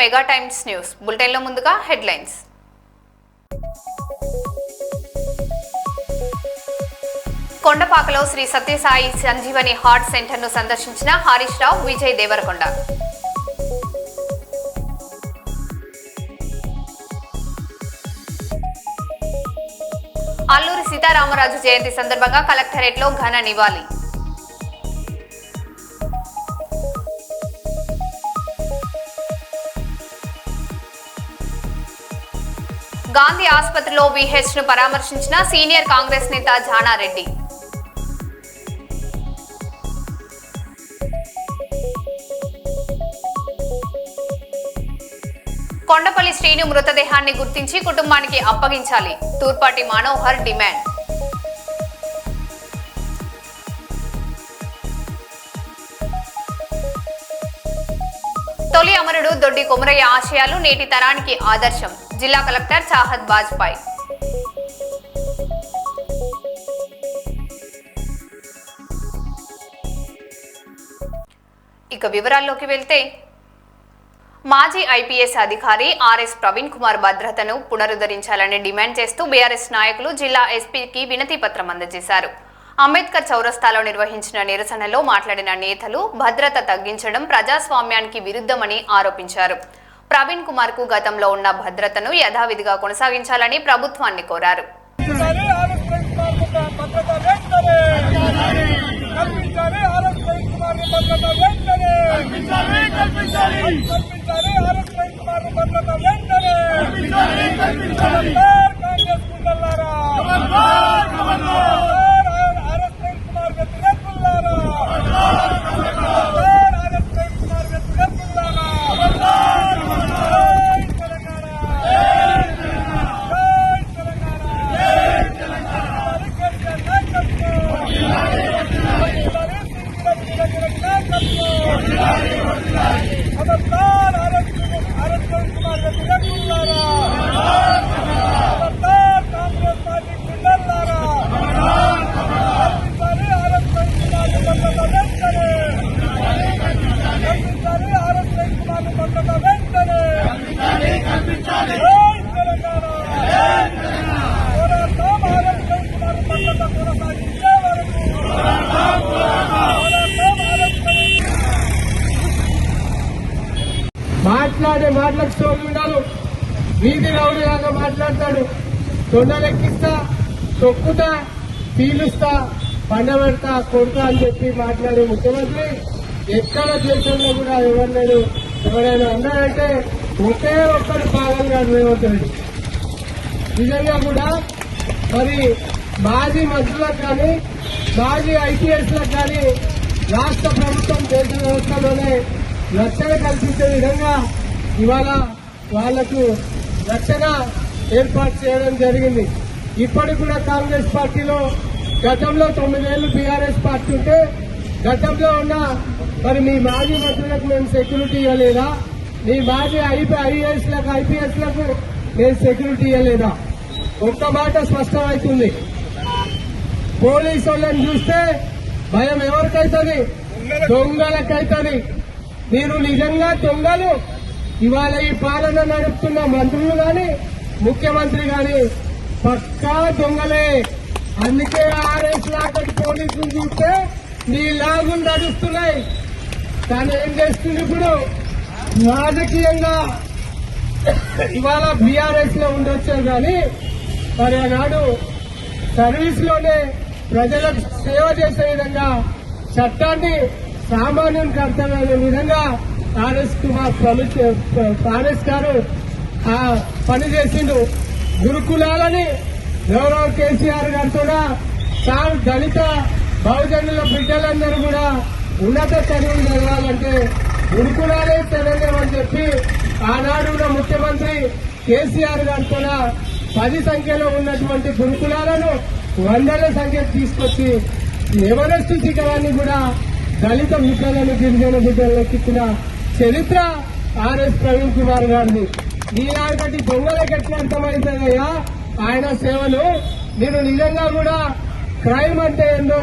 Mega times news bulletin లో ముందుగా headlines. కొండపాకలో Shri Sathya Sai Sanjeevani heart center ను సందర్శించిన హరీష్ రావు, విజయ్ దేవరకొండ. అల్లూరి సీతారామరాజు జయంతి సందర్భంగా కలెక్టరేట్ లో ఘన నివాళి. గాంధీ ఆసుపత్రిలో విహెచ్ ను పరామర్శించిన సీనియర్ కాంగ్రెస్ నేత జానారెడ్డి. కొండపల్లి శ్రీను మృతదేహాన్ని గుర్తించి కుటుంబానికి అప్పగించాలి, తూర్పాటి మనోహర్ డిమాండ్. తొలి అమరుడు దొడ్డి కొమరయ్య ఆశయాలు నేటి తరానికి ఆదర్శం, జిల్లా కలెక్టర్ చాహద్ బాజ్పాయ్. ఇక వివరాల్లోకి వెళ్తే, మాజీ ఐపీఎస్ అధికారి ఆర్ఎస్ ప్రవీణ్ కుమార్ భద్రతను పునరుద్ధరించాలని డిమాండ్ చేస్తూ బీఆర్ఎస్ నాయకులు జిల్లా ఎస్పీకి వినతి పత్రం అందజేశారు. అంబేద్కర్ చౌరస్తాలో నిర్వహించిన నిరసనలో మాట్లాడిన నేతలు భద్రత తగ్గించడం ప్రజాస్వామ్యానికి విరుద్ధమని ఆరోపించారు. ప్రవీణ్ కుమార్ కు గతంలో ఉన్న భద్రతను యథావిధిగా కొనసాగించాలని ప్రభుత్వాన్ని కోరారు. మాటలకు సోలుండాలి. వీధి రౌడీలాగా మాట్లాడతాడు. తొండలెక్కిస్తా, తొక్కుతా, పీలుస్తా, పండబెడతా, కొడతా అని చెప్పి మాట్లాడే ముఖ్యమంత్రి ఎక్కడ దేశంలో కూడా ఎవరు ఎవరైనా ఉన్నారంటే ఒకే ఒక్కరు భాగంగా రేవంత్ రెడ్డి. నిజంగా కూడా మరి మాజీ మంత్రులకు కానీ మాజీ ఐపీఎస్లకు కానీ రాష్ట్ర ప్రభుత్వం దేశ వ్యవస్థలోనే రక్షణ కల్పించే విధంగా ఇవాళ వాళ్లకు రక్షణ ఏర్పాటు చేయడం జరిగింది. ఇప్పటికి కూడా కాంగ్రెస్ పార్టీలో గతంలో 9 ఏళ్లు బీఆర్ఎస్ పార్టీ ఉంటే గతంలో ఉన్న మరి మీ మాజీ మంత్రులకు మేము సెక్యూరిటీ ఇవ్వలేదా? మీ మాజీ ఐఏఎస్లకు ఐపీఎస్లకు మేము సెక్యూరిటీ ఇవ్వలేదా? ఒక్క మాట స్పష్టమవుతుంది. పోలీసు వాళ్ళని చూస్తే భయం ఎవరికైతుంది? దొంగలకైతుంది. మీరు నిజంగా దొంగలు. ఇవాళ ఈ పాలన నడుపుతున్న మంత్రులు గాని ముఖ్యమంత్రి గాని పక్కా దొంగలే. అందుకే ఆర్ఎస్ లాంటి పోలీసులు చూస్తే నీ లాగులు నడుస్తున్నాయి. కానీ ఏం చేస్తుంది ఇప్పుడు? రాజకీయంగా ఇవాళ బీఆర్ఎస్ లో ఉండొచ్చు కానీ మరి ఆనాడు సర్వీస్ లోనే ప్రజలకు సేవ చేసే విధంగా చట్టాన్ని సామాన్యునికి అర్థమయ్యే విధంగా ఆర్ఎస్ గారు ఆ పని చేసిండు. గురుకులాలని గౌరవ కేసీఆర్ గారితో దళిత బహుజనుల బిడ్డలందరూ కూడా ఉన్నత చదువులు చదవాలంటే గురుకులాలే తెలంగాణని చెప్పి ఆనాడు ముఖ్యమంత్రి కేసీఆర్ గారితో 10 సంఖ్యలో ఉన్నటువంటి గురుకులాలను 100ల సంఖ్యకు తీసుకొచ్చి ఎవరెస్ట్ శిఖరాన్ని కూడా దళిత బిడ్డలను గిరిజన బిడ్డలకు ఇచ్చిన చరిత్ర ఆర్ఎస్ ప్రవీణ్ కుమార్ గారిది. నీలాంటి దొంగలకు ఎట్లా అర్థమవుతుందయ్యా ఆయన సేవలు? మీరు నిజంగా కూడా క్రైమ్ అంటే ఏందో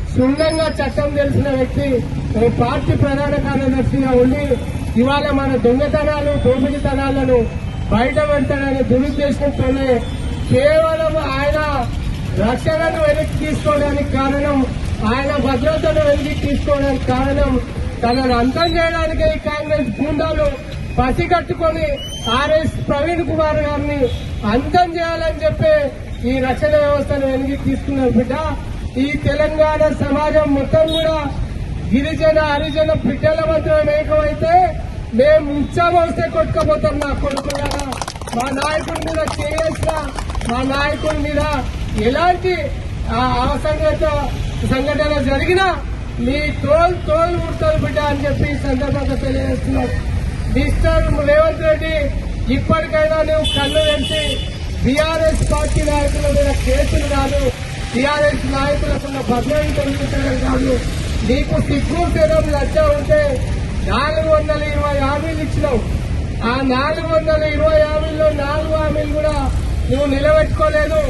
క్షుణ్ణంగా చట్టం తెలిసిన వ్యక్తి, పార్టీ ప్రధాన కార్యదర్శిగా ఉండి ఇవాళ మన దొంగతనాలు దోపిడీతనాలను బయట పెడతాడనే దురుద్దేశంతోనే కేవలం ఆయన రక్షణను వెనక్కి తీసుకోవడానికి కారణం, ఆయన భద్రతను వెనక్కి తీసుకోవడానికి కారణం, తనను అంతం చేయడానికి ఈ కాంగ్రెస్ గూండాలు పసిగట్టుకొని ఆర్ఎస్ ప్రవీణ్ కుమార్ గారిని అంతం చేయాలని చెప్పి ఈ రక్షణ వ్యవస్థను వెనక్కి తీసుకున్నారు బిడ్డ. ఈ తెలంగాణ సమాజం మొత్తం కూడా గిరిజన హరిజన బిడ్డల మధ్య ఏకమైతే మేము ఉత్సాహం కొట్టుకపోతాం. నా కొడుకులారా, మా నాయకుడి మీద చేసిన మా నాయకుడి మీద ఎలాంటి సంఘటన జరిగినా మీ తోలు ముడతారు బిడ్డ అని చెప్పి ఈ సందర్భంగా తెలియజేస్తున్నారు. మిస్టర్ రేవంత్ రెడ్డి, ఇప్పటికైనా నువ్వు కళ్ళు తెరిచి బీఆర్ఎస్ పార్టీ నాయకుల మీద కేసులు కాదు, టీఆర్ఎస్ నాయకులకున్న భద్రతను తొలగించడం కాదు, నీకు సిగ్గు శరం లజ్జ ఉంటే 420 హామీలు ఇచ్చినావు. ఆ 420 హామీల్లో 4 హామీలు కూడా నువ్వు నిలబెట్టుకోలేదు.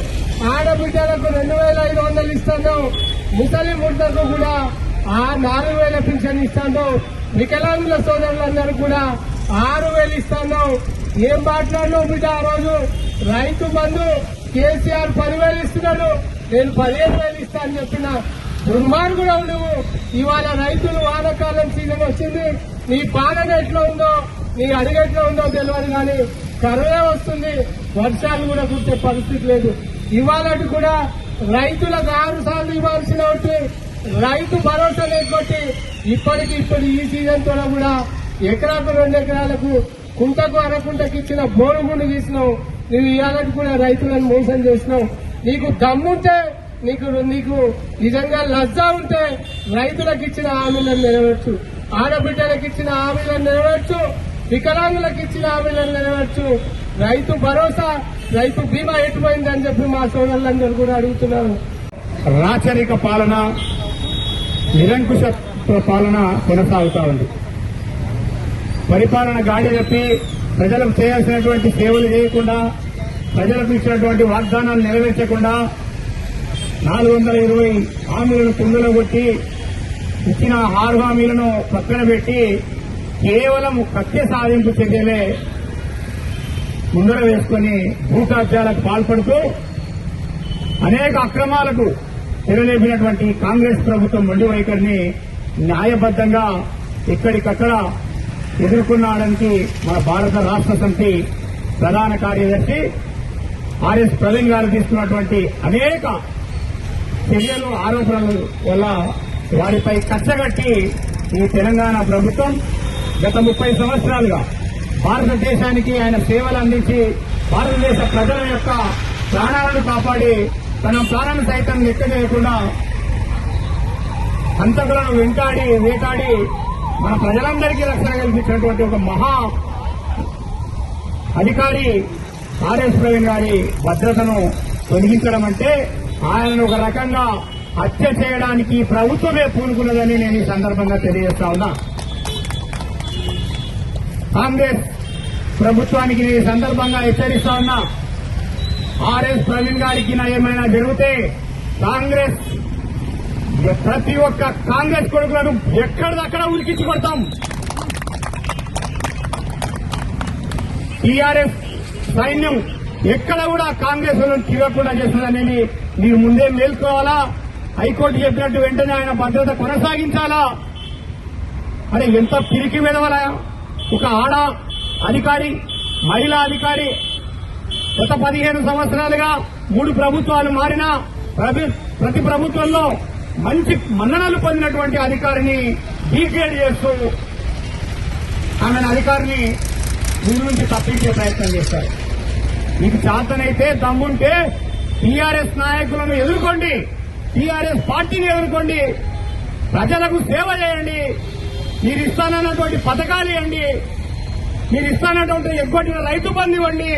ఆడబిడ్డలకు 2500 ఇస్తున్నావు, ముసలి ముద్దకు కూడా ఆ 4000 పింఛన్ ఇస్తాను, వికలాంగుల సోదరులందరూ కూడా 6000 ఇస్తాను. ఏం మాట్లాడినావు బిడ్డ? ఆ రోజు రైతు బంధు కేసీఆర్ 10,000 ఇస్తున్నాడు, నేను 15,000 ఇస్తా అని చెప్పిన దుర్మార్గుడు నువ్వు. ఇవాళ రైతులు వానాకాలం సీజన్ వచ్చింది, నీ పాలన ఎట్లా ఉందో నీ అడుగు ఎట్లా ఉందో తెలియదు, కానీ కరువే వస్తుంది, వర్షాలు కూడా కుట్టే పరిస్థితి లేదు. ఇవాళటి కూడా రైతులకు 6 సార్లు ఇవ్వాల్సిన రైతు భరోసా లేకొట్టి ఇప్పుడు ఈ సీజన్ తో కూడా ఎకరాకు 2 ఎకరాలకు కుంటకు అరకుంటకి ఇచ్చిన బోరుగుండు తీసినావు. నువ్వు ఇవాళకి కూడా రైతులను మోసం చేసినావు. నీకు దమ్ముంటే, నీకు నిజంగా లజ్జ ఉంటే రైతులకు ఇచ్చిన హామీలను నెరవేర్చు, ఆడబిడ్డలకు ఇచ్చిన హామీలను నెరవేర్చు, వికలాంగులకు ఇచ్చిన హామీలను నెరవేర్చు. రైతు భరోసా, రైతు బీమా ఎటుపోయిందని చెప్పి మా సోదరులందరూ కూడా అడుగుతున్నారు. రాచరిక పాలన, నిరంకుశ పాలన కొనసాగుతా ఉంది. పరిపాలన గాడి చెప్పి ప్రజలకు చేయాల్సినటువంటి సేవలు చేయకుండా, ప్రజలకు ఇచ్చినటువంటి వాగ్దానాలు నెరవేర్చకుండా 420 హామీలను కుండలో కొట్టి ఇచ్చిన 6 హామీలను పక్కన పెట్టి కేవలం కక్ష సాధింపు చర్యలే ముందర వేసుకుని భూకబ్జాలకు పాల్పడుతూ అనేక అక్రమాలకు తెరలేపినటువంటి కాంగ్రెస్ ప్రభుత్వం మొండి వైఖరిని న్యాయబద్దంగా ఎక్కడికక్కడ ఎదుర్కొనడానికి మన భారత రాష్ట్ర సమితి ప్రధాన కార్యదర్శి ఆర్ఎస్ ప్రవీణ్ గారు తీసుకున్నటువంటి అనేక చర్యలు, ఆరోపణల వల్ల వారిపై కచ్చగట్టి ఈ తెలంగాణ ప్రభుత్వం గత 30 సంవత్సరాలుగా భారతదేశానికి ఆయన సేవలు అందించి భారతదేశ ప్రజల యొక్క ప్రాణాలను కాపాడి తన ప్రాణాలను సైతం లెక్క చేయకుండా హంతకులను వేటాడి మన ప్రజలందరికీ రక్షణ కల్పించినటువంటి ఒక మహా అధికారి ఆర్ఎస్ ప్రవీణ్ గారి భద్రతను తొలగించడం అంటే ఆయనను ఒక రకంగా హత్య చేయడానికి ప్రభుత్వమే పూనుకున్నదని నేను ఈ సందర్భంగా తెలియజేస్తా ఉన్నా. కాంగ్రెస్ ప్రభుత్వానికి నేను ఈ సందర్భంగా హెచ్చరిస్తా ఉన్నా. ఆర్ఎస్ ప్రవీణ్ గారికి ఏమైనా జరిగితే కాంగ్రెస్ ప్రతి ఒక్క కాంగ్రెస్ కొడుకులను ఎక్కడిదక్కడ ఉరికించి కొడతాం. టీఆర్ఎస్ సైన్యం ఎక్కడ కూడా కాంగ్రెస్ వాళ్ళని తిరగకుండా చేస్తుందనేది మీరు ముందే మేల్కోవాలా. హైకోర్టు చెప్పినట్టు వెంటనే ఆయన భద్రత కొనసాగించాలా. అరే ఎంత పిరికి వెదవలా! ఒక ఆడ అధికారి, మహిళా అధికారి గత 15 సంవత్సరాలుగా 3 ప్రభుత్వాలు మారినా ప్రతి ప్రభుత్వంలో మంచి మన్ననలు పొందినటువంటి అధికారిని డీగ్రేడ్ చేస్తూ ఆమెను అధికారిని ముందు నుంచి తప్పించే ప్రయత్నం చేస్తారు. మీకు చేతనైతే దమ్ముంటే టీఆర్ఎస్ నాయకులను ఎదుర్కోండి, టీఆర్ఎస్ పార్టీని ఎదుర్కోండి, ప్రజలకు సేవ చేయండి. మీరు ఇస్తానన్నటువంటి పథకాలు ఇవ్వండి, మీరు ఇస్తానటువంటి ఎగ్గొట్టిన రైతు బంధు ఇవ్వండి,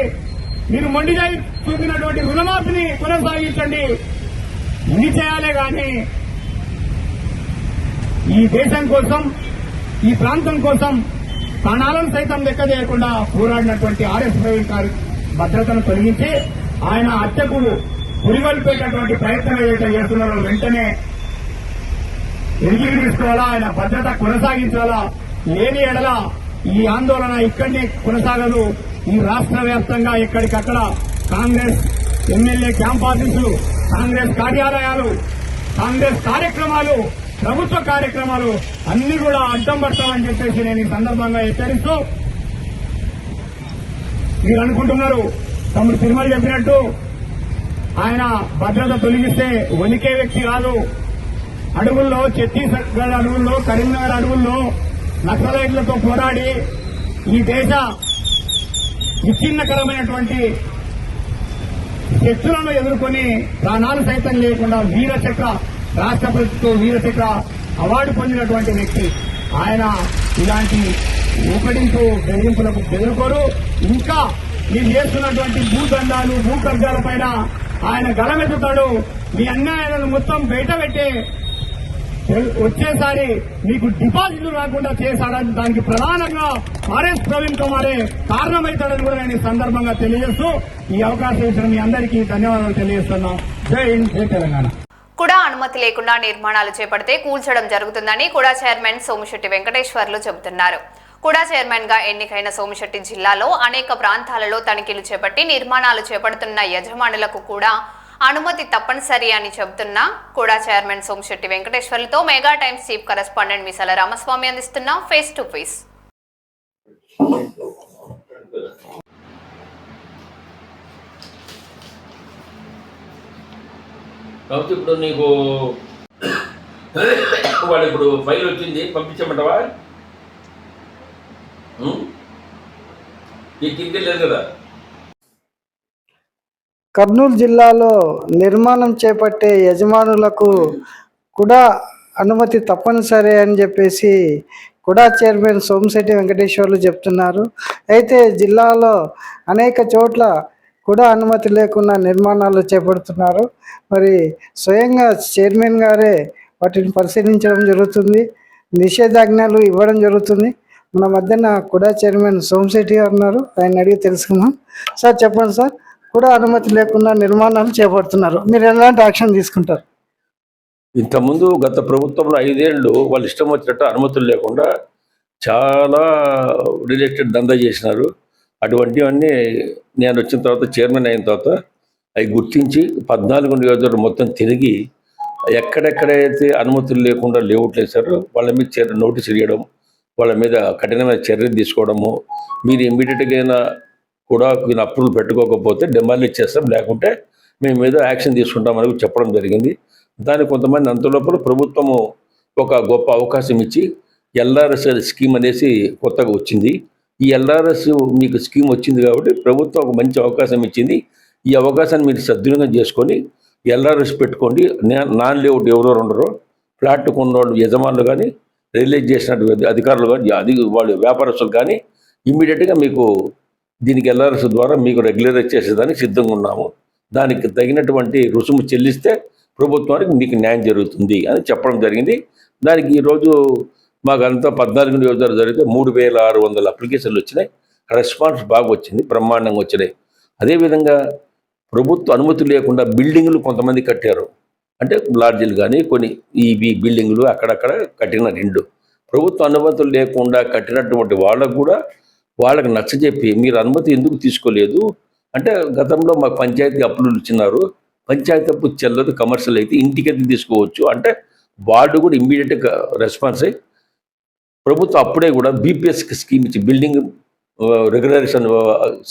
మీరు మొండిగా చూపినటువంటి రుణమాఫీని కొనసాగించండి. ఇన్ని చేయాలే గాని ఈ దేశం కోసం, ఈ ప్రాంతం కోసం ప్రాణాలను సైతం లెక్క చేయకుండా పోరాడినటువంటి ఆర్ఎస్ ప్రవీణ్ గారి భద్రతను తొలగించి ఆయన హత్యకు పురిగొల్పేటటువంటి ప్రయత్నం ఏదైతే చేస్తున్నారో వెంటనే ఎరిగి తీసుకోవాలా, ఆయన భద్రత కొనసాగించాలా. లేని ఎడల ఈ ఆందోళన ఇక్కడనే కొనసాగదు. ఈ రాష్ట్ర వ్యాప్తంగా ఎక్కడికక్కడ కాంగ్రెస్ ఎమ్మెల్యే క్యాంప్ ఆఫీసులు, కాంగ్రెస్ కార్యాలయాలు, కాంగ్రెస్ కార్యక్రమాలు, ప్రభుత్వ కార్యక్రమాలు అన్ని కూడా అడ్డం పడతామని చెప్పేసి నేను ఈ సందర్భంగా హెచ్చరిస్తూ, మీరు అనుకుంటున్నారు తమ్ముడు తిరుమల చెప్పినట్టు ఆయన భద్రత తొలగిస్తే వణికే వ్యక్తి కాదు. అడవుల్లో, ఛత్తీస్గఢ్ అడవుల్లో, కరీంనగర్ అడవుల్లో నక్సలైట్లతో పోరాడి ఈ దేశ విచ్ఛిన్నకరమైనటువంటి శక్తులను ఎదుర్కొని ప్రాణాలు సైతం లేకుండా వీరచక్ర, రాష్ట్ర ప్రభుత్వం వీరచక్ర అవార్డు పొందినటువంటి వ్యక్తి ఆయన. ఇలాంటి ఊకడింపు బెదిరింపులకు బెదురుకోరు. ఇంకా మీరు చేస్తున్నటువంటి భూదండాలు, భూకబ్జాల పైన ఆయన గలమెత్తుతాడు. మీ అన్యాయాలను మొత్తం బయట పెట్టే వచ్చేసారి మీకు డిపాజిట్లు రాకుండా చేశాడని దానికి ప్రధానంగా ఆర్ఎస్ ప్రవీణ్ కుమారే కారణమవుతాడని కూడా నేను ఈ సందర్భంగా తెలియజేస్తూ ఈ అవకాశం ఇచ్చిన మీ అందరికీ ధన్యవాదాలు తెలియజేస్తున్నాం. జై హింద్, జై తెలంగాణ. కూడా అనుమతి లేకుండా నిర్మాణాలు చేపడితే కూల్చడం జరుగుతుందని కూడా చైర్మన్ సోమిశెట్టి వెంకటేశ్వర్లు చెబుతున్నారు. కూడా చైర్మన్ గా ఎన్నికైన సోమిశెట్టి జిల్లాలో అనేక ప్రాంతాలలో తనిఖీలు చేపట్టి నిర్మాణాలు చేపడుతున్న యజమానులకు కూడా అనుమతి తప్పనిసరి అని చెబుతున్న కూడా చైర్మన్ సోమిశెట్టి వెంకటేశ్వర్లతో Mega Times chief correspondent Misala Ramaswamy అందిస్తున్న ఫేస్ టు ఫేస్. కాబట్టి ఇప్పుడు నీకు వాడు ఇప్పుడు ఫైల్ వచ్చింది, పంపించమంటావా? నీకు తిరిగి కదా. కర్నూలు జిల్లాలో నిర్మాణం చేపట్టే యజమానులకు కూడా అనుమతి తప్పనిసరి అని చెప్పేసి కూడా చైర్మన్ సోమిశెట్టి వెంకటేశ్వర్లు చెప్తున్నారు. అయితే జిల్లాలో అనేక చోట్ల కూడా అనుమతి లేకుండా నిర్మాణాలు చేపడుతున్నారు. మరి స్వయంగా చైర్మన్ గారే వాటిని పరిశీలించడం జరుగుతుంది, నిషేధాజ్ఞలు ఇవ్వడం జరుగుతుంది. మన మధ్యన కూడా చైర్మన్ సోమిశెట్టి గారు ఉన్నారు, ఆయన అడిగి తెలుసుకుందాం. సార్ చెప్పండి సార్, కూడా అనుమతి లేకుండా నిర్మాణాలు చేపడుతున్నారు, మీరు ఎలాంటి యాక్షన్ తీసుకుంటారు? ఇంతకుముందు గత ప్రభుత్వంలో 5 ఏళ్ళు వాళ్ళు ఇష్టం వచ్చినట్టు అనుమతులు లేకుండా చాలా రిలేటెడ్ దందా చేసినారు. అటువంటివన్నీ నేను వచ్చిన తర్వాత చైర్మన్ అయిన తర్వాత అవి గుర్తించి 14 నియోజకవర్గాలు మొత్తం తిరిగి ఎక్కడెక్కడైతే అనుమతులు లేకుండా లేఅవుట్లు వేశారో వాళ్ళ మీద నోటీసులు ఇవ్వడం, వాళ్ళ మీద కఠినమైన చర్యలు తీసుకోవడము. మీరు ఇమ్మీడియట్గా కూడా అప్రూవల్ పెట్టుకోకపోతే డెమాలిష్ చేస్తాం, లేకుంటే మేము మీద యాక్షన్ తీసుకుంటామని చెప్పడం జరిగింది. దానికి కొంతమంది అంతలోపల ప్రభుత్వము ఒక గొప్ప అవకాశం ఇచ్చి ఎల్ఆర్ఎస్ స్కీమ్ అనేసి కొత్తగా వచ్చింది. ఈ ఎల్ఆర్ఎస్ మీకు స్కీమ్ వచ్చింది కాబట్టి ప్రభుత్వం ఒక మంచి అవకాశం ఇచ్చింది. ఈ అవకాశాన్ని మీరు సద్వినియోగం చేసుకొని ఎల్ఆర్ఎస్ పెట్టుకోండి. నాన్ లేఅవుట్ ఎవరెవరు ఉండరో ఫ్లాట్ కొన్నవాళ్ళు యజమానులు కానీ, రిలీజ్ చేసినటువంటి అధికారులు కానీ, వాళ్ళు వ్యాపారస్తులు కానీ ఇమ్మీడియట్గా మీకు దీనికి ఎల్ఆర్ఎస్ ద్వారా మీకు రెగ్యులరైజ్ చేసేదానికి సిద్ధంగా ఉన్నాము. దానికి తగినటువంటి రుసుము చెల్లిస్తే ప్రభుత్వానికి మీకు న్యాయం జరుగుతుంది అని చెప్పడం జరిగింది. దానికి ఈరోజు మాకంతా 14 నియోజకవర్గాలు జరిగితే 3600 అప్లికేషన్లు వచ్చినాయి. రెస్పాన్స్ బాగా వచ్చింది, బ్రహ్మాండంగా వచ్చినాయి. అదేవిధంగా ప్రభుత్వ అనుమతి లేకుండా బిల్డింగులు కొంతమంది కట్టారు. అంటే లాడ్జీలు కానీ కొన్ని ఈ బిల్డింగులు అక్కడక్కడ కట్టిన 2 ప్రభుత్వ అనుమతులు లేకుండా కట్టినటువంటి వాళ్ళకు కూడా వాళ్ళకి నచ్చజెప్పి మీరు అనుమతి ఎందుకు తీసుకోలేదు అంటే, గతంలో మాకు పంచాయతీ అప్పులు ఇచ్చినారు, పంచాయతీ అప్పు చెల్లదు, కమర్షియల్ అయితే ఇంటికైతే తీసుకోవచ్చు అంటే వాళ్ళు కూడా ఇమ్మీడియట్గా రెస్పాన్స్ అయ్యి ప్రభుత్వం అప్పుడే కూడా బీపీఎస్ స్కీమ్ ఇచ్చి బిల్డింగ్ రెగ్యులరేషన్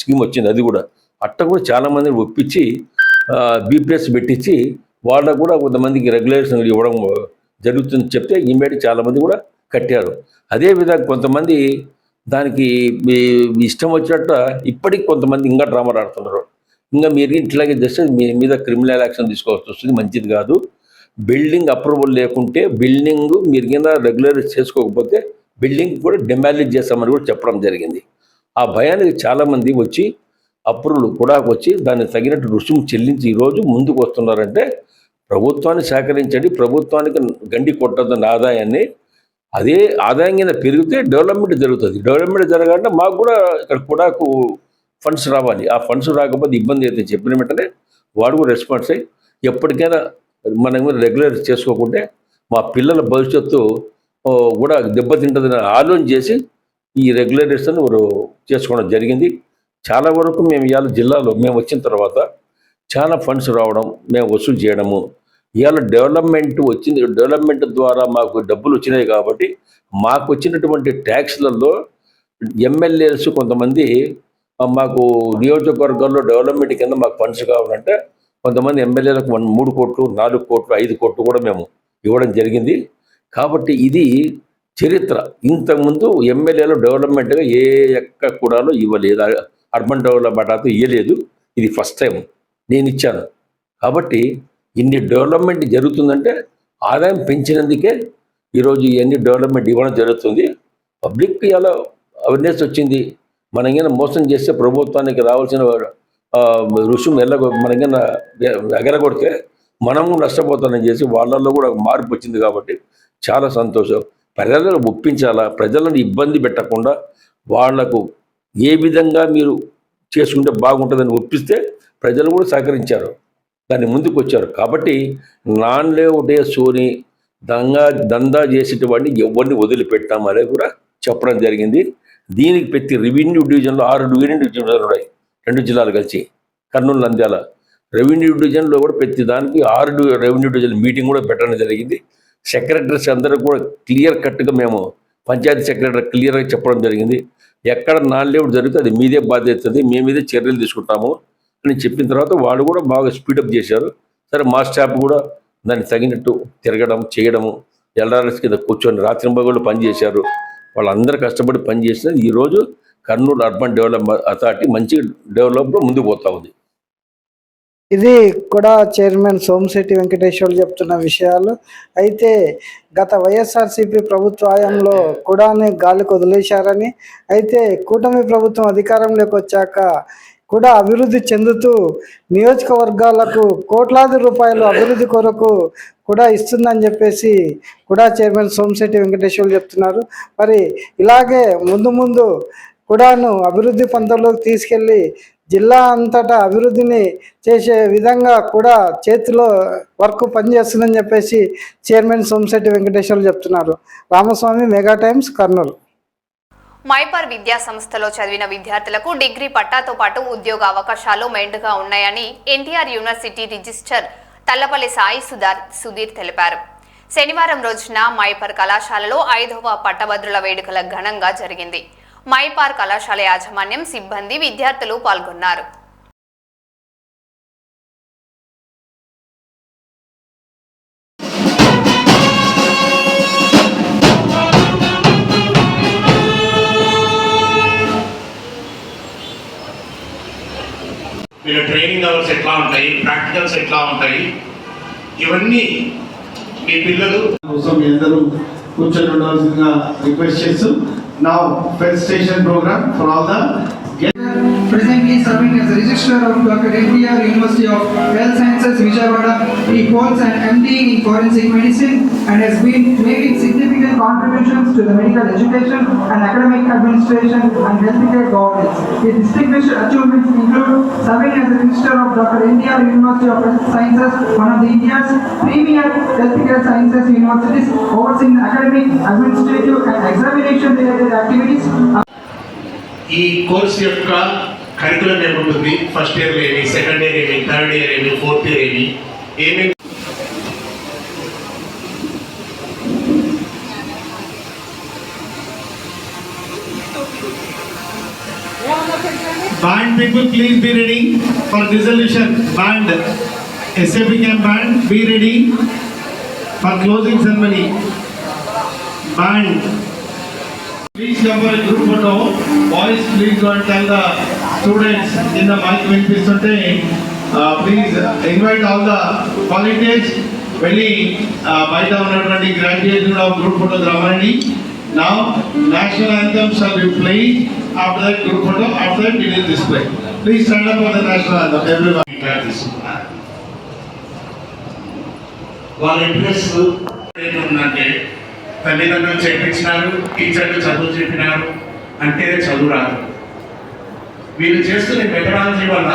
స్కీమ్ వచ్చింది. అది కూడా కూడా చాలామందిని ఒప్పించి బీపీఎస్ పెట్టించి వాళ్ళకు కూడా కొంతమందికి రెగ్యులేషన్ ఇవ్వడం జరుగుతుంది చెప్తే ఇమ్మీడియట్ చాలామంది కూడా కట్టారు. అదేవిధంగా కొంతమంది దానికి ఇష్టం వచ్చినట్టు ఇప్పటికి కొంతమంది ఇంకా డ్రామాలు ఆడుతున్నారు. ఇంకా మీరు ఇట్లాగే చేస్తే మీ మీద క్రిమినల్ యాక్షన్ తీసుకోవాల్సి వస్తుంది, మంచిది కాదు. బిల్డింగ్ అప్రూవల్ లేకుంటే బిల్డింగ్ మీరు కింద రెగ్యులరైజ్ చేసుకోకపోతే బిల్డింగ్ కూడా డెమాలిష్ చేస్తామని కూడా చెప్పడం జరిగింది. ఆ భయానికి చాలామంది వచ్చి అప్రూవల్ కూడా వచ్చి దానికి తగినట్టు రుసుము చెల్లించి ఈరోజు ముందుకు వస్తున్నారంటే ప్రభుత్వాన్ని సహకరించండి, ప్రభుత్వానికి గండి కొట్టద్దన్న ఆదాయాన్ని, అదే ఆదాయం కింద పెరిగితే డెవలప్మెంట్ జరుగుతుంది. డెవలప్మెంట్ జరగాలంటే మాకు కూడా ఇక్కడ కూడాకు ఫండ్స్ రావాలి. ఆ ఫండ్స్ రాకపోతే ఇబ్బంది అయితే చెప్పిన వెంటనే వాడు కూడా రెస్పాన్స్ అయ్యి ఎప్పటికైనా మనం రెగ్యులర్ చేసుకోకుంటే మా పిల్లల భవిష్యత్తు కూడా దెబ్బతింటుందని ఆలోచన చేసి ఈ రెగ్యులరేషన్ చేసుకోవడం జరిగింది. చాలా వరకు మేము ఇవాళ జిల్లాలో మేము వచ్చిన తర్వాత చాలా ఫండ్స్ రావడం, మేము వసూలు చేయడము, ఇవాళ డెవలప్మెంట్ ద్వారా మాకు డబ్బులు వచ్చినాయి కాబట్టి మాకు వచ్చినటువంటి ట్యాక్స్లలో ఎమ్మెల్యేస్ కొంతమంది మాకు నియోజకవర్గాల్లో డెవలప్మెంట్ కింద మాకు ఫండ్స్ కావాలంటే కొంతమంది ఎమ్మెల్యేలకు 3 కోట్లు 4 కోట్లు 5 కోట్లు కూడా మేము ఇవ్వడం జరిగింది. కాబట్టి ఇది చరిత్ర. ఇంతకుముందు ఎమ్మెల్యేలు డెవలప్మెంట్గా ఏ ఎక్క కూడా ఇవ్వలేదు, అర్బన్ డెవలప్మెంట్ ఇవ్వలేదు. ఇది ఫస్ట్ టైం నేను ఇచ్చాను. కాబట్టి ఇన్ని డెవలప్మెంట్ జరుగుతుందంటే ఆదాయం పెంచినందుకే ఈరోజు ఇవన్నీ డెవలప్మెంట్ ఇవ్వడం జరుగుతుంది. పబ్లిక్ ఇలా అవేర్నెస్ వచ్చింది. మనకైనా మోసం చేస్తే ప్రభుత్వానికి రావాల్సిన రుసుము మనకైనా ఎగరగొడితే మనము నష్టపోతానని చేసి వాళ్ళల్లో కూడా మార్పు వచ్చింది. కాబట్టి చాలా సంతోషం. ప్రజలను ఒప్పించాలా, ప్రజలను ఇబ్బంది పెట్టకుండా వాళ్లకు ఏ విధంగా మీరు చేసుకుంటే బాగుంటుందని ఒప్పిస్తే ప్రజలు కూడా సహకరించారు, దాన్ని ముందుకు వచ్చారు. కాబట్టి నాన్ లేవుటే సోని దందా చేసేటవాడిని ఎవరిని వదిలిపెట్టాం అనేది కూడా చెప్పడం జరిగింది. దీనికి ప్రతి రెవెన్యూ డివిజన్లో 6 రెవెన్యూ డివిజన్లు ఉన్నాయి, 2 జిల్లాలు కలిసి, కర్నూలు నంద్యాల రెవెన్యూ డివిజన్లో కూడా ప్రతి దానికి 6 రెవెన్యూ డివిజన్ మీటింగ్ కూడా పెట్టడం జరిగింది. సెక్రటరీస్ అందరూ కూడా క్లియర్ కట్గా మేము పంచాయతీ సెక్రటరీ క్లియర్గా చెప్పడం జరిగింది. ఎక్కడ నాన్ లేవుట్ జరిగితే అది మీదే బాధ్యత, మీ మీదే చర్యలు తీసుకుంటాము అని చెప్పిన తర్వాత వాళ్ళు కూడా బాగా స్పీడప్ చేశారు. సరే, మా స్టాఫ్ కూడా దానికి తగినట్టు తిరగడం చేయడము, ఎల్ఆర్ఎస్ కింద కూర్చొని రాత్రింబగళ్ళు పనిచేశారు. వాళ్ళందరూ కష్టపడి పనిచేసినది ఈరోజు కర్నూలు అర్బన్ డెవలప్మెంట్ అథారిటీ మంచి డెవలప్మెంట్ ముందుకు పోతా ఉంది. ఇది కూడా చైర్మన్ సోమిశెట్టి వెంకటేశ్వర్లు చెప్తున్న విషయాలు. అయితే గత వైఎస్ఆర్సీపీ ప్రభుత్వ హయాంలో కూడాని గాలికి వదిలేశారని, అయితే కూటమి ప్రభుత్వం అధికారంలోకి వచ్చాక కూడా అభివృద్ధి చెందుతూ నియోజకవర్గాలకు కోట్లాది రూపాయలు అభివృద్ధి కొరకు కూడా ఇస్తుందని చెప్పేసి కూడా చైర్మన్ సోమిశెట్టి వెంకటేశ్వర్లు చెప్తున్నారు. మరి ఇలాగే ముందు కూడాను అభివృద్ధి పంతంలోకి తీసుకెళ్ళి జిల్లా అంతటా అభివృద్ధిని చేసే విధంగా కూడా చేతిలో వర్క్ పనిచేస్తుందని చెప్పేసి చైర్మన్ సోమిశెట్టి వెంకటేశ్వర్లు చెప్తున్నారు. Ramaswamy, Mega Times, Kurnool. మైపార్ విద్యా సంస్థలో చదివిన విద్యార్థులకు డిగ్రీ పట్టాతో పాటు ఉద్యోగ అవకాశాలు మెండుగా ఉన్నాయని ఎన్టీఆర్ యూనివర్సిటీ రిజిస్టర్ తల్లపల్లి సాయి సుధీర్ తెలిపారు. శనివారం రోజున మైపార్ కళాశాలలో 5వ పట్టభద్రుల వేడుకల ఘనంగా జరిగింది. మైపార్ కళాశాల యాజమాన్యం, సిబ్బంది, విద్యార్థులు పాల్గొన్నారు. వీళ్ళ ట్రైనింగ్ అవర్స్ ఎట్లా ఉంటాయి, ప్రాక్టికల్స్ ఎట్లా ఉంటాయి, ఇవన్నీ మీ పిల్లలు కోసం మీ అందరూ కూర్చొని ఉండవలసిందిగా రిక్వెస్ట్ చేస్తూ now felicitation program for all the presently serving as a registrar of Dr. NTR University of Health Sciences, Vijayawada. He holds an MD in Forensic Medicine and has been making significant contributions to the medical education and academic administration and healthcare governance. His distinguished achievements include serving as a registrar of Dr. NTR University of Health Sciences, one of the India's premier healthcare sciences universities, overseeing academic, administrative and examination related activities. ఈ course యొక్క curriculum ఏముంటుంది, first year ఏమి, second year ఏమి, third year ఏమి, fourth year ఏమి band people, please be ready for dissolution. Band, SAP camp band, be ready for closing ceremony. Band, please come for a group photo. Boys, please go and tell the students in the mic వినిపిస్తుంటే please invite all the volunteers. వెళ్ళి బయట ఉన్నటువంటి graduates కూడా group photos రమ్మనండి. Now national anthem shall be played. After that group photo, after that it is displayed. Please stand up for the national anthem, everyone. వాళ్ళ interest ఏంటంటే తల్లిదండ్రులు చేయించినారు, టీచర్లు చదువు చెప్పినారు అంటే చదువు రాదు. వీళ్ళు చేస్తున్న మెథడాలజీ వల్ల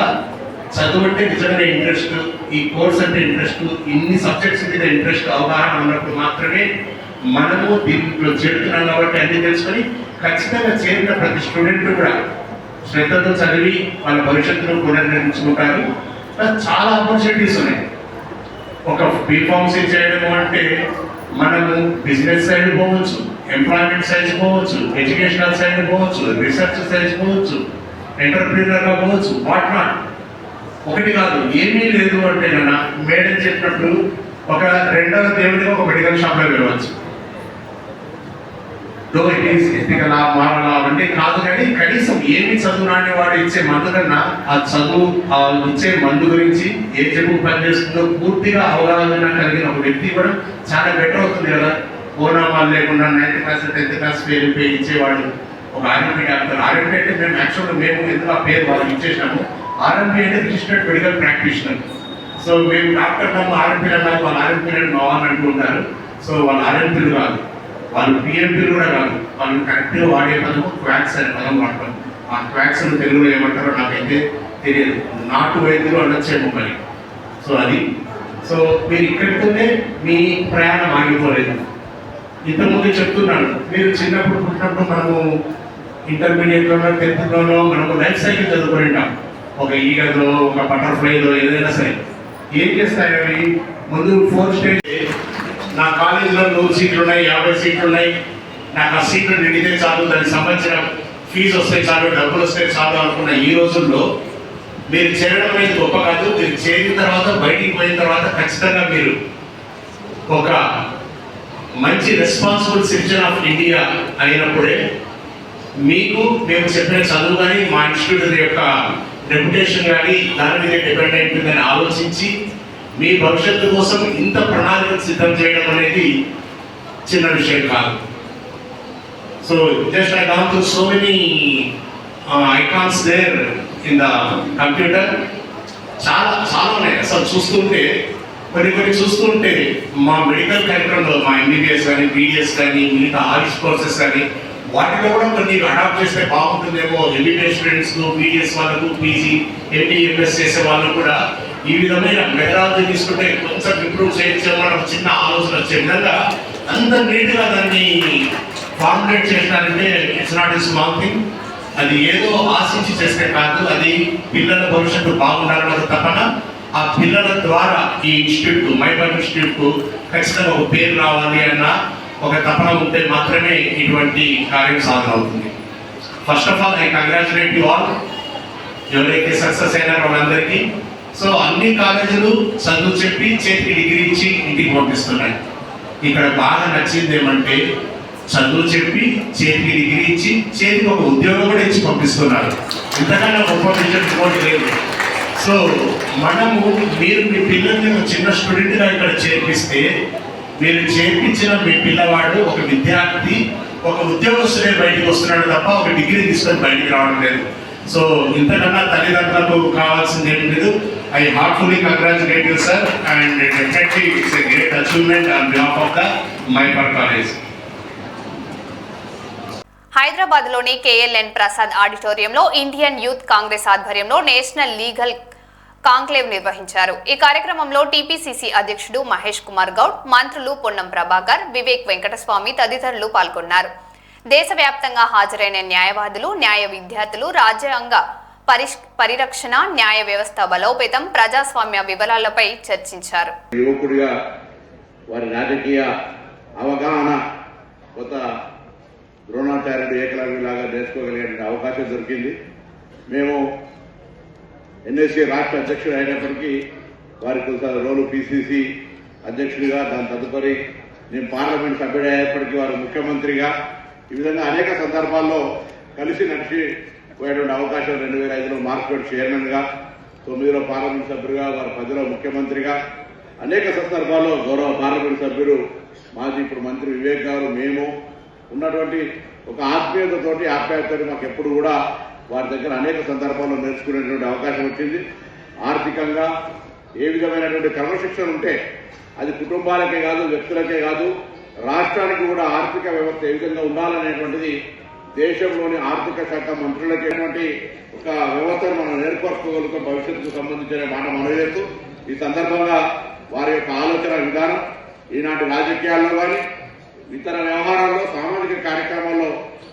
చదువు అంటే నిజంగా ఇంట్రెస్ట్, ఈ కోర్స్ అంటే ఇంట్రెస్ట్, ఇన్ని సబ్జెక్ట్స్ మీద ఇంట్రెస్ట్ అవగాహన ఉన్నప్పుడు మాత్రమే మనము దీంట్లో చేరుతున్నాం కాబట్టి అన్ని తెలుసుకొని ఖచ్చితంగా చేరిన ప్రతి స్టూడెంట్ కూడా శ్రద్ధతో చదివి వాళ్ళ భవిష్యత్తును పునర్నిర్మించుకుంటారు. చాలా ఆపర్చునిటీస్ ఉన్నాయి. ఒక బీఫార్మసీ చేయడం అంటే మనము బిజినెస్ సైడ్ పోవచ్చు, ఎంప్లాయ్మెంట్ సైడ్ పోవచ్చు, ఎడ్యుకేషనల్ సైడ్ పోవచ్చు, రీసెర్చ్ సైడ్ పోవచ్చు, ఎంటర్ప్రీనర్గా పోవచ్చు, వాట్ నాట్. ఒకటి కాదు, ఏమీ లేదు అంటే కన్నా మేడం చెప్పినట్టు ఒక రెండవ దేవుడిగా ఒక మెడికల్ షాప్లో వెళ్ళవచ్చు. దో ఇట్ ఈస్ ఎథికల్ మారలా అంటే కాదు, కానీ కనీసం ఏమి చదువురాని వాడు ఇచ్చే మందు కన్నా ఆ చదువు ఇచ్చే మందు గురించి ఏ జబ్బు పనిచేస్తుందో పూర్తిగా అవగాహన కలిగిన ఒక వ్యక్తి కూడా చాలా బెటర్ అవుతుంది కదా. ఓనామాలు లేకుండా 9th క్లాస్ 10th క్లాస్ పేరు ఇచ్చేవాడు ఒక ఆర్ఎంపీ డాక్టర్. ఆర్ఎంపీ అంటే మేము యాక్చువల్గా మేము ఎందుకు ఆ పేరు వాళ్ళకి ఇచ్చేసినాము. ఆర్ఎంపీ అంటే రిజిస్టర్డ్ మెడికల్ ప్రాక్టీషనర్. సో మేము డాక్టర్ నమ్ము ఆర్ఎంపీలు అన్నారు, వాళ్ళు ఆర్ఎంపీలను మావాలని అంటూ ఉంటారు. సో వాళ్ళు ఆర్ఎంపీలు కాదు, వాళ్ళు పిఎంపీలు కూడా కాదు. వాళ్ళు కరెక్ట్గా వాడే పదము క్వాక్స్ అనే పదం వాడతారు. ఆ క్వాక్స్ తెలుగులో ఏమంటారో నాకైతే తెలియదు. నాటు వైద్యులు అనొచ్చేమో మరి. సో అది సో మీరు ఇక్కడితోనే మీ ప్రయాణం ఆగిపోలేదు. ఇంతకుముందు చెప్తున్నాను, మీరు చిన్నప్పుడు పుట్టినప్పుడు మనము ఇంటర్మీడియట్లోనో 10th మనము లైఫ్ సైకిల్ చదువుకొని ఉంటాం. ఒక ఈగలో ఒక బటర్ఫ్లైలో ఏదైనా సరే ఏం చేస్తాయి అవి ముందు 4 స్టేజ్. నా కాలేజీలో 100 సీట్లు ఉన్నాయి, 50 సీట్లు ఉన్నాయి, నాకు ఆ సీట్లు నిండితే చాలు, దానికి సంబంధించిన ఫీజు వస్తే చాలు, డబ్బులు వస్తే చాలు అనుకున్న ఈ రోజుల్లో మీరు చేరడం అనేది గొప్ప కాదు. మీరు చేరిన తర్వాత బయటికి పోయిన తర్వాత ఖచ్చితంగా మీరు ఒక మంచి రెస్పాన్సిబుల్ సిటిజన్ ఆఫ్ ఇండియా అయినప్పుడే మీకు మేము చెప్పిన చదువు కానీ మా ఇన్స్టిట్యూట్ యొక్క రెప్యుటేషన్ కానీ దాని మీద డిపెండ్ అయిపోతుందని ఆలోచించి మీ భవిష్యత్తు కోసం ఇంత ప్రణాళికలు సిద్ధం చేయడం అనేది చిన్న విషయం కాదు. So just I gone through so many icons there in the computer. చాలా చాలా ఉన్నాయి అసలు చూస్తుంటే. కొన్ని చూస్తుంటే మా మెడికల్ కార్యక్రమంలో మా ఎంబీబీఎస్ కానీ బీడిఎస్ కానీ మిగతా ఆయుష్ కోర్సెస్ కానీ వాటిలో కూడా కొన్ని అడాప్ట్ చేస్తే బాగుంటుందేమో. ఎంబీబీఎస్ స్టూడెంట్స్ బీడిఎస్ వాళ్ళకు పీజీ ఎండి ఎంఎస్ చేసే వాళ్ళు కూడా ఈ విధమైన మెథడాలజీ తీసుకుంటే కొంచెం ఇంప్రూవ్ చేయొచ్చేమో ఒక చిన్న ఆలోచన వచ్చే విధంగా అంత నీట్గా దాన్ని ఫార్ములేట్ చేసినారంటే it's not a small thing. అది ఏదో ఆశించి చేస్తే కాదు, అది పిల్లల భవిష్యత్తు బాగుండాలని తప్పన ఆ పిల్లల ద్వారా ఈ ఇన్స్టిట్యూట్ మైబాల్ ఇన్స్టిట్యూట్కు ఖచ్చితంగా ఒక పేరు రావాలి అన్న ఒక తపన ఉంటే మాత్రమే ఇటువంటి కార్యం సాధన అవుతుంది. First of all I congratulate you all, ఎవరైతే సక్సెస్ అయినారో వాళ్ళందరికీ. సో అన్ని కాలేజీలు చదువు చెప్పి చేతికి డిగ్రీ ఇచ్చి ఇంటికి పంపిస్తున్నాయి. ఇక్కడ బాగా నచ్చింది ఏమంటే చదువు చెప్పి చేతికి డిగ్రీ ఇచ్చి చేతికి ఒక ఉద్యోగం కూడా ఇచ్చి పంపిస్తున్నారు. ఇంతకన్నా గొప్ప విషయం ఇంకోటి లేదు. సో మనము మీరు మీ పిల్లల్ని ఒక చిన్న స్టూడెంట్గా ఇక్కడ చేర్పిస్తే మీరు చేర్పించిన మీ పిల్లవాడు ఒక విద్యార్థి ఒక ఉద్యోగస్తులే బయటకు వస్తున్నాడు తప్ప ఒక డిగ్రీ తీసుకొని బయటికి రావడం లేదు. సో ఇంతకన్నా తల్లిదండ్రులకు కావాల్సింది ఏం లేదు. I heartfully congratulate you, sir, and definitely it's a great achievement on behalf of the Maypur College. హైదరాబాద్లోని కేఎల్ఎన్ ప్రసాద్ ఆడిటోరియంలో ఇండియన్ యూత్ కాంగ్రెస్ ఆధ్వర్యంలో నేషనల్ లీగల్ కాంక్లేవ్ నిర్వహించారు. ఈ కార్యక్రమంలో టీపీసీసీ అధ్యక్షుడు మహేష్ కుమార్ గౌడ్, మంత్రులు పొన్నం ప్రభాకర్, వివేక్ వెంకటస్వామి తదితరులు పాల్గొన్నారు. దేశవ్యాప్తంగా హాజరైన న్యాయవాదులు, న్యాయ విద్యార్థులు రాజ్యాంగ పరిరక్షణ, న్యాయ వ్యవస్థ బలోపేతం, ప్రజాస్వామ్య వివరాలపై చర్చించారు. యువకుడిగా వారి రాజకీయ అవగాహన కొత్త ద్రోణాచార్యుడు ఏకలవ్యులాగా నేర్చుకోగలిగే అవకాశం దొరికింది. మేము ఎన్ఎస్సీ రాష్ట్ర అధ్యక్షుడు అయినప్పటికీ వారికి కొంత రోజు పిసిసి అధ్యక్షుడిగా, దాని తదుపరి నేను పార్లమెంట్ సభ్యుడు అయ్యేప్పటికీ వారు ముఖ్యమంత్రిగా, ఈ విధంగా అనేక సందర్భాల్లో కలిసి నడిచి పోయేటువంటి అవకాశం 2005లో మార్కెట్ చైర్మన్గా, 9లో పార్లమెంట్ సభ్యుడిగా, వారు 10లో ముఖ్యమంత్రిగా, అనేక సందర్భాల్లో గౌరవ పార్లమెంట్ సభ్యులు మాజీ ఇప్పుడు మంత్రి వివేక్ గారు, మేము ఉన్నటువంటి ఒక ఆప్యాయతతో మాకు ఎప్పుడు కూడా వారి దగ్గర అనేక సందర్భాల్లో నేర్చుకునేటువంటి అవకాశం వచ్చింది. ఆర్థికంగా ఏ విధమైనటువంటి క్రమశిక్షణ ఉంటే అది కుటుంబాలకే కాదు, వ్యక్తులకే కాదు, రాష్ట్రానికి కూడా ఆర్థిక వ్యవస్థ ఏ విధంగా ఉండాలనేటువంటిది దేశంలోని ఆర్థిక శాఖ మంత్రులకి ఒక వ్యవస్థను మనం ఏర్పరచుకోగలుగుతాం భవిష్యత్తుకు సంబంధించిన మాట మనవేస్తూ ఈ సందర్భంగా వారి యొక్క ఆలోచన విధానం ఈనాటి రాజకీయాల్లో కానీ ఇతర వ్యవహారాల్లో, సామాజిక కార్యక్రమాల్లో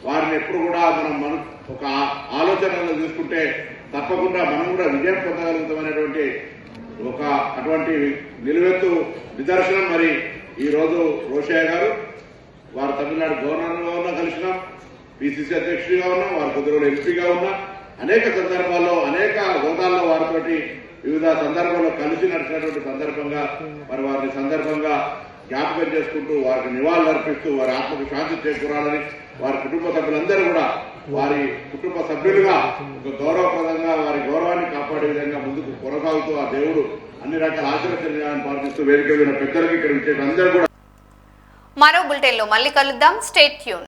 వారిని ఎప్పుడు కూడా మనం ఒక ఆలోచనలో తీసుకుంటే తప్పకుండా మనం కూడా విజయం పొందగలుగుతామనేటువంటి అటువంటి నిలువెత్తు నిదర్శనం మరి ఈ రోజు రోషయ్య గారు వారు తమిళనాడు గవర్నర్గా ఉన్నా కలిసినాం, పిసిసి అధ్యక్షుడిగా ఉన్నాం, వారు కొద్దిరోజులు ఎంపీగా ఉన్నా, అనేక సందర్భాల్లో అనేక హోదాల్లో వారితోటి వివిధ సందర్భాల్లో కలిసి నడిచినటువంటి సందర్భంగా మరి వారిని సందర్భంగా జ్ఞాపకం చేసుకుంటూ వారికి నివాళులు అర్పిస్తూ వారి ఆత్మకు శాంతి చేకూరాలని వారి కుటుంబ సభ్యులందరూ కూడా వారి కుటుంబ సభ్యులుగా ఒక గౌరవప్రదంగా వారి గౌరవాన్ని కాపాడే విధంగా ముందుకు కొనసాగుతూ ఆ దేవుడు అన్ని రకాల ఆశీర్వచనాలను ప్రార్థిస్తూ వేదిక పెద్దలకి ఇక్కడ విచ్చేసి అందరూ కూడా మరో బులెటిన్లో మళ్ళీ కలుద్దాం. Stay tune.